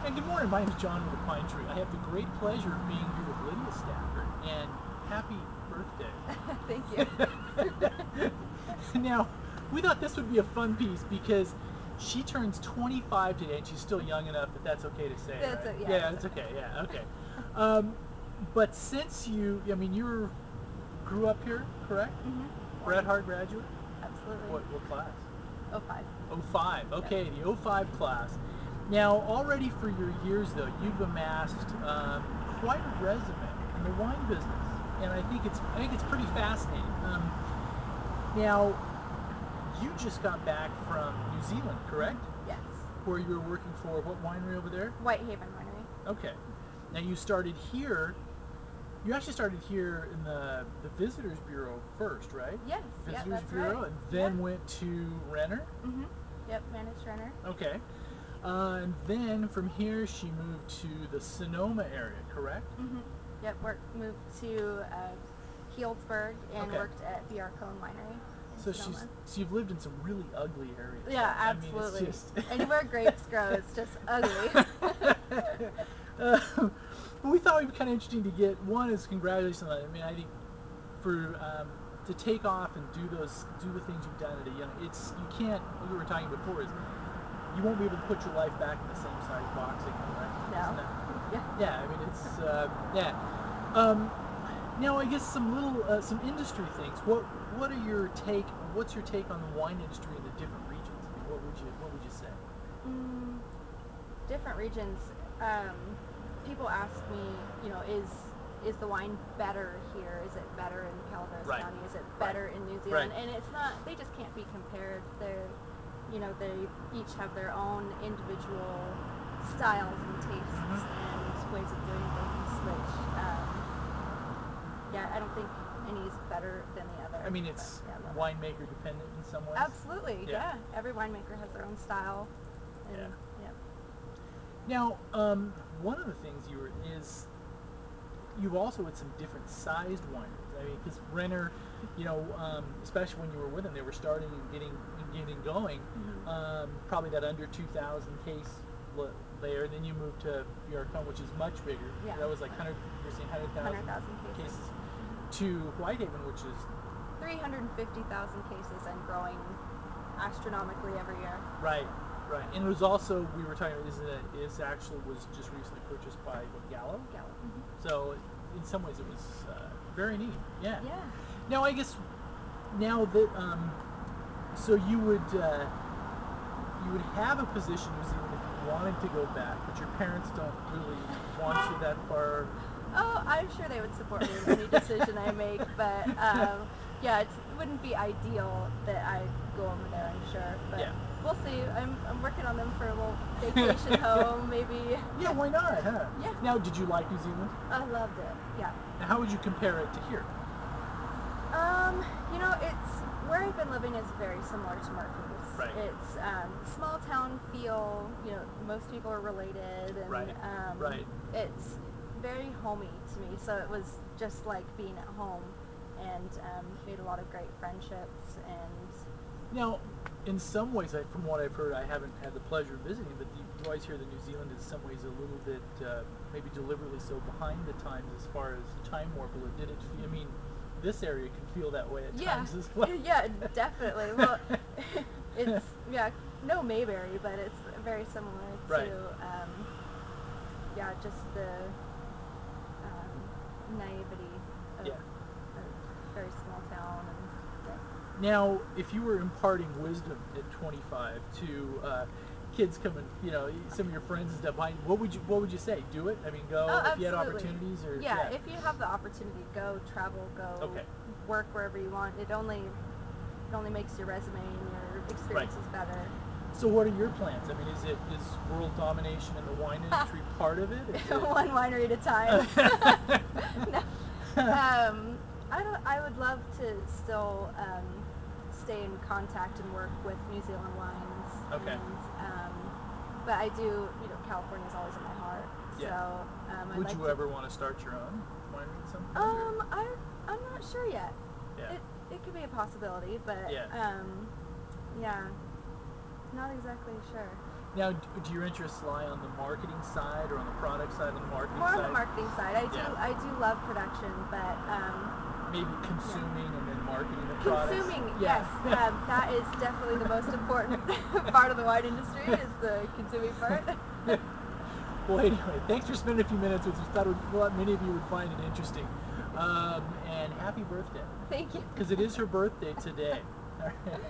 And good morning, my name is John with the Pine Tree. I have the great pleasure of being here with Lydia Stafford, and happy birthday. Thank you. Now, we thought this would be a fun piece because she turns 25 today, and she's still young enough that that's okay to say, That's right? yeah, it's okay. Yeah, okay. But since you grew up here, correct? Mm-hmm. Bret Hart graduate? Absolutely. What class? 05. 05, okay, yeah. The 05 class. Now, already for your years, though, you've amassed quite a resume in the wine business, and I think it's pretty fascinating. Now, you just got back from New Zealand, correct? Yes. Where you were working for what winery over there? Whitehaven Winery. Okay. Now you started here. You actually started here in the Visitors Bureau first, right? Yes. Visitors that's Bureau, right. and then went to Renner. Mm-hmm. Yep, managed Renner. Okay. And then from here she moved to the Sonoma area, correct? Mm-hmm. Yep, moved to Healdsburg and Okay. worked at BR Cone Winery. So you've lived in some really ugly areas. Yeah, I mean, absolutely. it's just Anywhere grapes grow, it's just ugly. But we thought it would be kind of interesting to get one is congratulations on that. I mean, I think for to take off and do the things you've done at a young, you can't. What we were talking before is you won't be able to put your life back in the same size box again, right? No. Yeah. I mean, it's yeah. Now, I guess some industry things. What's your take on the wine industry in the different regions? I mean, what would you say? Different regions. People ask me, is the wine better here? Is it better in Calaveras Right. County? Is it better in New Zealand? Right. And it's not. They just can't be compared. They each have their own individual styles and tastes and ways of doing things, which, I don't think any is better than the other. I mean, it's winemaker dependent in some ways. Absolutely, yeah. Every winemaker has their own style. And, Yeah. Now, one of the things you've also had some different sized wineries. I mean, because Renner, especially when you were with them, they were starting and getting going. Mm-hmm. Probably that under 2,000 case there. Then you moved to BR Cone, which is much bigger. Yeah. That was like 100,000 cases. To Whitehaven, which is 350,000 cases and growing astronomically every year. Right. And it was also, we were talking about, was just recently purchased by Gallo. Gallo. Mm-hmm. So in some ways it was very neat. Yeah. Yeah. Now I guess now that so you would have a position in New Zealand if you wanted to go back, but your parents don't really want you that far. Oh, I'm sure they would support me in any decision I make, but it wouldn't be ideal that I go over there, I'm sure. But we'll see. I'm working on them for a little vacation home, maybe. Yeah, why not, huh? Yeah. Now, did you like New Zealand? I loved it, yeah. Now, how would you compare it to here? It's where I've been living is very similar to Murphy's. Right. It's small town feel. Most people are related, and right. It's very homey to me. So it was just like being at home, and made a lot of great friendships. And now, in some ways, from what I've heard, I haven't had the pleasure of visiting, but you always hear that New Zealand is in some ways a little bit, maybe deliberately so, behind the times as far as time warp. Did it feel? I mean, this area can feel that way at times as well. Yeah, definitely. Well, it's no Mayberry, but it's very similar to just the naivety of a very small town. Now, if you were imparting wisdom at 25 to kids coming, some of your friends and stuff behind you, what would you say? Do it? I mean, go if you had opportunities, or if you have the opportunity, go travel, go work wherever you want. It only makes your resume and your experiences better. So what are your plans? I mean, is world domination in the wine industry part of it? One winery at a time. No. I would love to still stay in contact and work with New Zealand wines. Okay. And, but I do, California is always in my heart. Yeah. So would you ever want to start your own winery at some point? I'm not sure yet. Yeah. It could be a possibility, but not exactly sure. Now, do your interests lie on the marketing side or on the product side, on the marketing More side? on the marketing side. I do love production, but maybe consuming and then marketing the products. Consuming, yes. That is definitely the most important part of the wine industry is the consuming part. Well, anyway, thanks for spending a few minutes with us. I thought many of you would find it interesting. And happy birthday. Thank you. Because it is her birthday today. All right.